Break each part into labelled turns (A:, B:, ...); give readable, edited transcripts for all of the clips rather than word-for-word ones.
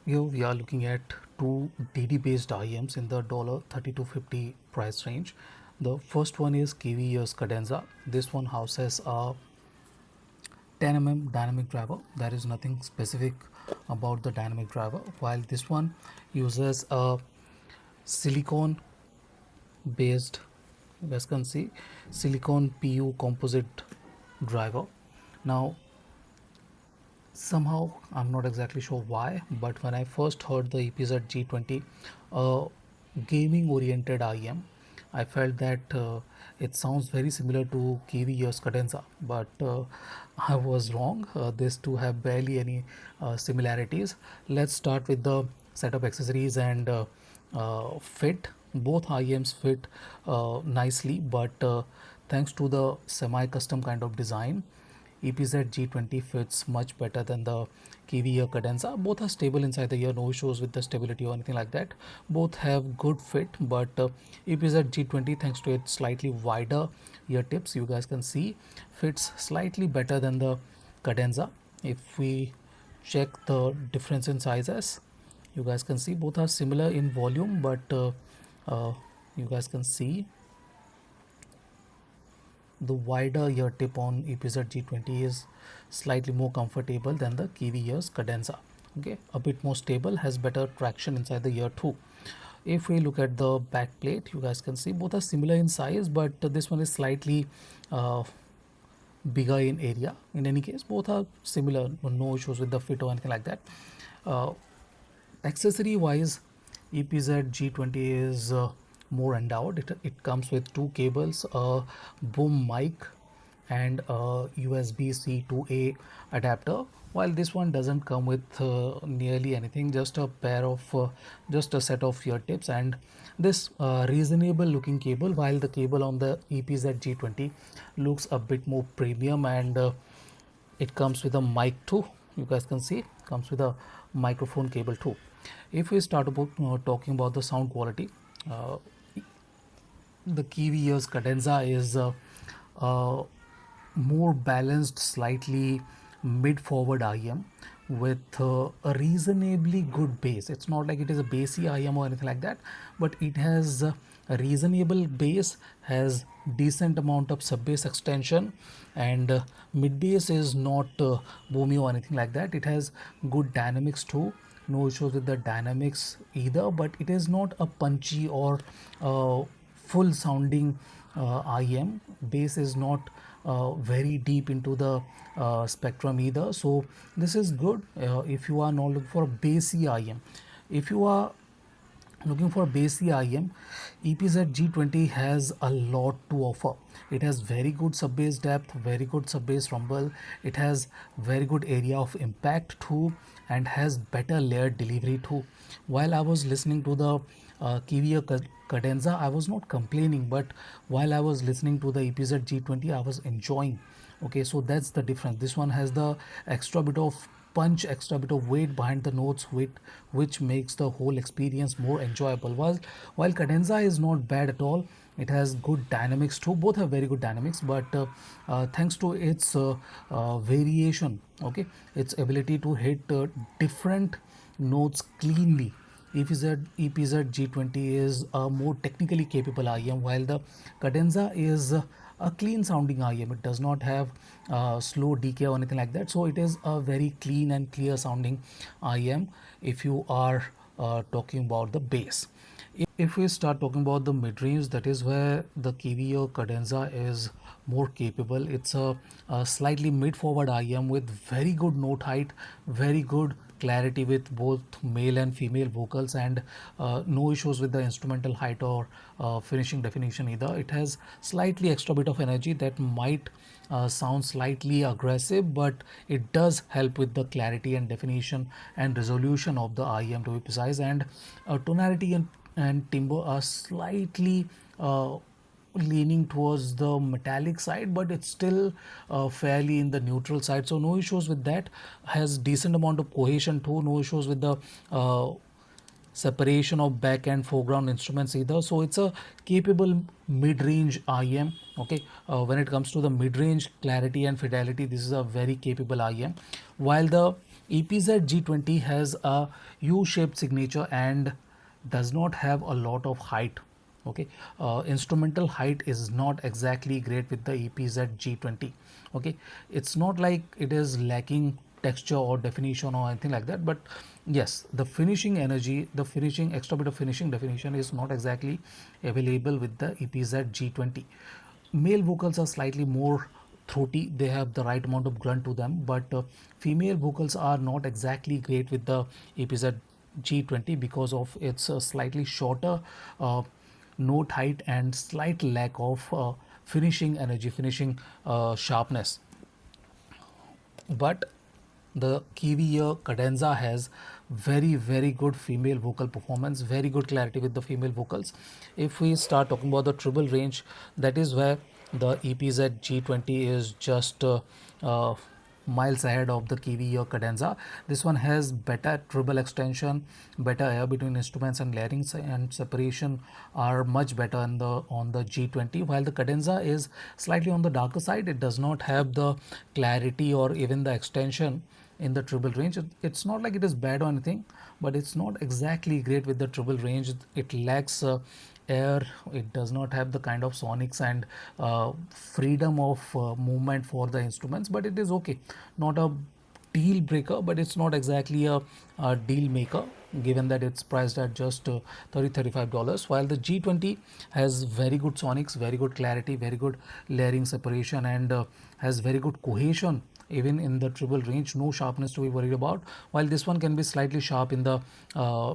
A: Here we are looking at two DD based IEMs in the $32.50 price range. The first one is Kiwi Ears Cadenza. This one houses a 10 dynamic driver. There is nothing specific about the dynamic driver, while this one uses a silicone based, you guys can see, silicone PU composite driver. Now somehow I'm not exactly sure why, but when I first heard the EPZ G20 gaming oriented IEM, I felt that it sounds very similar to Kiwi Ears Cadenza, but I was wrong. These two have barely any similarities. Let's start with the setup, accessories, and fit. Both IEMs fit nicely, but thanks to the semi-custom kind of design, EPZ G20 fits much better than the Kiwi Ear Cadenza. Both are stable inside the ear, no issues with the stability or anything like that. Both have good fit, but EPZ G20, thanks to its slightly wider ear tips, you guys can see, fits slightly better than the Cadenza. If we check the difference in sizes, you guys can see both are similar in volume, but you guys can see the wider ear tip on EPZ G20 is slightly more comfortable than the Kiwi Ears Cadenza. Okay, a bit more stable, has better traction inside the ear too. If we look at the back plate, you guys can see both are similar in size, but this one is slightly bigger in area. In any case, both are similar, no issues with the fit or anything like that. Accessory wise, EPZ G20 is more endowed. It comes with two cables, a boom mic, and a USB-C to A adapter, while this one doesn't come with nearly anything, just a pair of just a set of ear tips and this reasonable looking cable, while the cable on the EPZ G20 looks a bit more premium, and it comes with a mic too. You guys can see comes with a microphone cable too. If we start about talking about the sound quality, the Kiwi Ears Cadenza is more balanced, slightly mid-forward IEM with a reasonably good bass. It's not like it is a bassy IEM or anything like that, but it has a reasonable bass, has decent amount of sub bass extension, and mid bass is not boomy or anything like that. It has good dynamics too. No issues with the dynamics either, but it is not a punchy or full sounding IEM. Bass is not very deep into the spectrum either, so this is good if you are not looking for a bassy IEM. If you are looking for bassy IEM, EPZ G20 has a lot to offer. It has very good sub bass depth, very good sub bass rumble. It has very good area of impact too, and has better layered delivery too. While I was listening to the Kiwi Cadenza, I was not complaining, but while I was listening to the EPZ G20, I was enjoying. Okay, so that's the difference. This one has the extra bit of punch, extra bit of weight behind the notes, which makes the whole experience more enjoyable. While Cadenza is not bad at all, it has good dynamics too. Both have very good dynamics, but thanks to its variation, okay, its ability to hit different notes cleanly, EPZ G20 is a more technically capable IEM, while the Cadenza is a clean sounding IEM. It does not have slow decay or anything like that, so it is a very clean and clear sounding IEM if you are talking about the bass. If we start talking about the mid-range, that is where the Kiwi or Cadenza is more capable. It's a slightly mid-forward IEM with very good note height, very good clarity with both male and female vocals, and no issues with the instrumental height or finishing definition either. It has slightly extra bit of energy that might sound slightly aggressive, but it does help with the clarity and definition and resolution of the IEM, to be precise, and tonality and timbre are slightly leaning towards the metallic side, but it's still fairly in the neutral side, so no issues with that. Has decent amount of cohesion too, no issues with the separation of back and foreground instruments either, so it's a capable mid-range IEM. Okay, when it comes to the mid-range clarity and fidelity, this is a very capable IEM, while the EPZ G20 has a U-shaped signature and does not have a lot of height. Okay, instrumental height is not exactly great with the EPZ G20. Okay, it's not like it is lacking texture or definition or anything like that, but yes, the finishing energy, the finishing extra bit of finishing definition is not exactly available with the EPZ G20. Male vocals are slightly more throaty, they have the right amount of grunt to them, but female vocals are not exactly great with the EPZ G20 because of its slightly shorter note height and slight lack of finishing energy, finishing sharpness. But the Kiwi Ear Cadenza has very good female vocal performance, very good clarity with the female vocals. If we start talking about the treble range, that is where the EPZ G20 is just miles ahead of the Kiwi Ear Cadenza. This one has better treble extension, better air between instruments and larynx, and separation are much better in the on the G20. While the Cadenza is slightly on the darker side, it does not have the clarity or even the extension in the treble range. It's not like it is bad or anything, but it's not exactly great with the treble range. It lacks air, it does not have the kind of sonics and freedom of movement for the instruments, but it is okay, not a deal breaker, but it's not exactly a deal maker given that it's priced at just $35, while the G20 has very good sonics, very good clarity, very good layering separation, and has very good cohesion even in the treble range, no sharpness to be worried about, while this one can be slightly sharp in the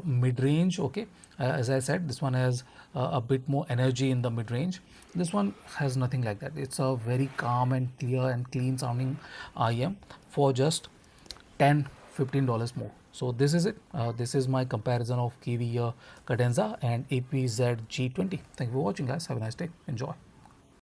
A: mid range. Okay, as I said, this one has a bit more energy in the mid range. This one has nothing like that. It's a very calm and clear and clean sounding IEM for just $10-15 more. So this is it. This is my comparison of Kiwi Cadenza and EPZ G20. Thank you for watching, guys. Have a nice day. Enjoy.